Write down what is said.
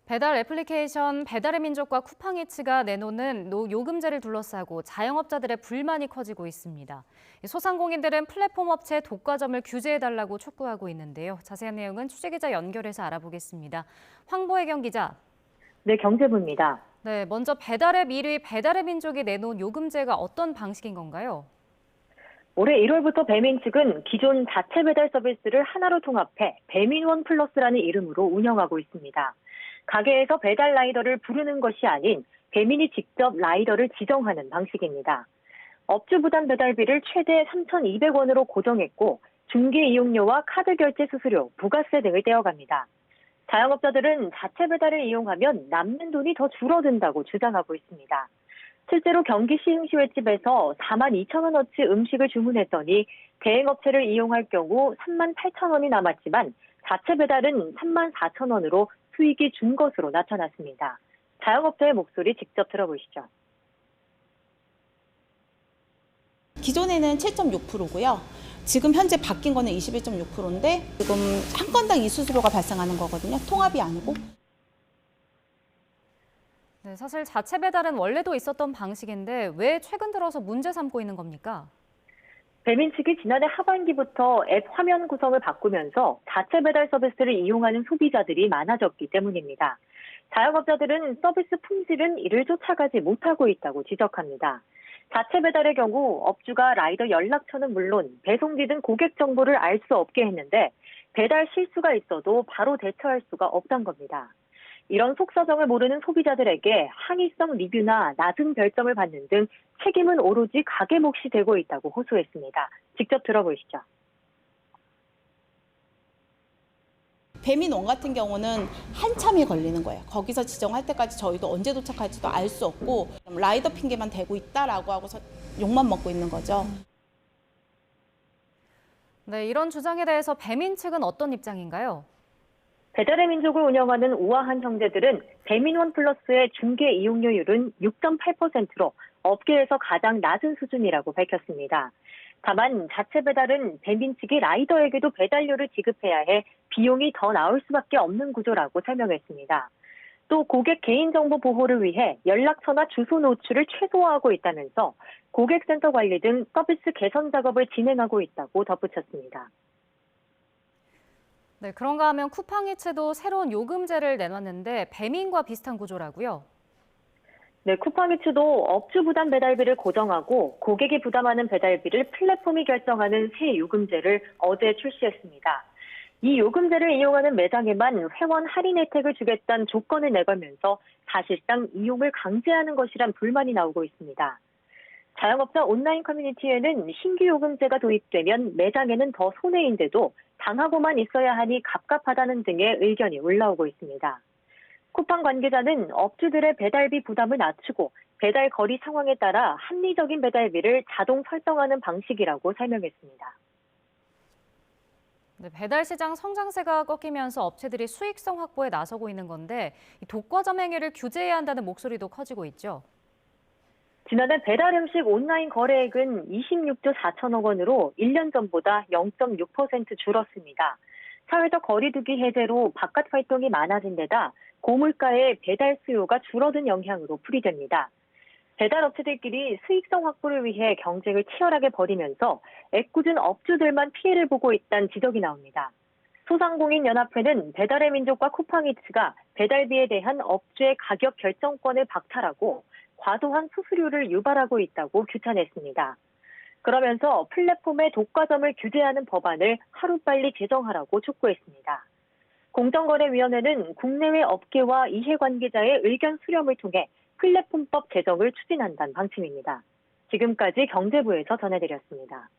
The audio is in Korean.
배달 애플리케이션 배달의 민족과 쿠팡이츠가 내놓는 요금제를 둘러싸고 자영업자들의 불만이 커지고 있습니다. 소상공인들은 플랫폼 업체 독과점을 규제해달라고 촉구하고 있는데요. 자세한 내용은 취재기자 연결해서 알아보겠습니다. 황보혜경 기자. 네, 경제부입니다. 네, 먼저 배달앱 1위 배달의 민족이 내놓은 요금제가 어떤 방식인 건가요? 올해 1월부터 배민 측은 기존 자체 배달 서비스를 하나로 통합해 배민원 플러스라는 이름으로 운영하고 있습니다. 가게에서 배달 라이더를 부르는 것이 아닌 배민이 직접 라이더를 지정하는 방식입니다. 업주 부담 배달비를 최대 3,200원으로 고정했고 중개 이용료와 카드 결제 수수료, 부가세 등을 떼어갑니다. 자영업자들은 자체 배달을 이용하면 남는 돈이 더 줄어든다고 주장하고 있습니다. 실제로 경기 시흥시외집에서 42,000원어치 음식을 주문했더니 대행업체를 이용할 경우 38,000원이 남았지만 자체 배달은 34,000원으로 수익이 준 것으로 나타났습니다. 자영업자의 목소리 직접 들어보시죠. 기존에는 7.6%고요. 지금 현재 바뀐 거는 21.6%인데 지금 한 건당 이 수수료가 발생하는 거거든요. 통합이 아니고. 네, 사실 자체 배달은 원래도 있었던 방식인데 왜 최근 들어서 문제 삼고 있는 겁니까? 배민 측이 지난해 하반기부터 앱 화면 구성을 바꾸면서 자체 배달 서비스를 이용하는 소비자들이 많아졌기 때문입니다. 자영업자들은 서비스 품질은 이를 쫓아가지 못하고 있다고 지적합니다. 자체 배달의 경우 업주가 라이더 연락처는 물론 배송지 등 고객 정보를 알 수 없게 했는데 배달 실수가 있어도 바로 대처할 수가 없단 겁니다. 이런 속사정을 모르는 소비자들에게 항의성 리뷰나 낮은 별점을 받는 등 책임은 오로지 가게 몫이 되고 있다고 호소했습니다. 직접 들어보시죠. 배민원 같은 경우는 한참이 걸리는 거예요. 거기서 지정할 때까지 저희도 언제 도착할지도 알 수 없고 라이더 핑계만 대고 있다라고 하고서 욕만 먹고 있는 거죠. 네, 이런 주장에 대해서 배민 측은 어떤 입장인가요? 배달의 민족을 운영하는 우아한 형제들은 배민원 플러스의 중개 이용료율은 6.8%로 업계에서 가장 낮은 수준이라고 밝혔습니다. 다만 자체 배달은 배민 측이 라이더에게도 배달료를 지급해야 해 비용이 더 나올 수밖에 없는 구조라고 설명했습니다. 또 고객 개인정보 보호를 위해 연락처나 주소 노출을 최소화하고 있다면서 고객센터 관리 등 서비스 개선 작업을 진행하고 있다고 덧붙였습니다. 네, 그런가 하면 쿠팡이츠도 새로운 요금제를 내놨는데 배민과 비슷한 구조라고요? 네, 쿠팡이츠도 업주 부담 배달비를 고정하고 고객이 부담하는 배달비를 플랫폼이 결정하는 새 요금제를 어제 출시했습니다. 이 요금제를 이용하는 매장에만 회원 할인 혜택을 주겠다는 조건을 내걸면서 사실상 이용을 강제하는 것이란 불만이 나오고 있습니다. 자영업자 온라인 커뮤니티에는 신규 요금제가 도입되면 매장에는 더 손해인데도 당하고만 있어야 하니 갑갑하다는 등의 의견이 올라오고 있습니다. 쿠팡 관계자는 업주들의 배달비 부담을 낮추고 배달 거리 상황에 따라 합리적인 배달비를 자동 설정하는 방식이라고 설명했습니다. 네, 배달 시장 성장세가 꺾이면서 업체들이 수익성 확보에 나서고 있는 건데 이 독과점 행위를 규제해야 한다는 목소리도 커지고 있죠. 지난해 배달 음식 온라인 거래액은 26조 4천억 원으로 1년 전보다 0.6% 줄었습니다. 사회적 거리두기 해제로 바깥 활동이 많아진 데다 고물가의 배달 수요가 줄어든 영향으로 풀이됩니다. 배달 업체들끼리 수익성 확보를 위해 경쟁을 치열하게 벌이면서 애꿎은 업주들만 피해를 보고 있다는 지적이 나옵니다. 소상공인 연합회는 배달의 민족과 쿠팡이츠가 배달비에 대한 업주의 가격 결정권을 박탈하고 과도한 수수료를 유발하고 있다고 규탄했습니다. 그러면서 플랫폼의 독과점을 규제하는 법안을 하루빨리 제정하라고 촉구했습니다. 공정거래위원회는 국내외 업계와 이해관계자의 의견 수렴을 통해 플랫폼법 제정을 추진한다는 방침입니다. 지금까지 경제부에서 전해드렸습니다.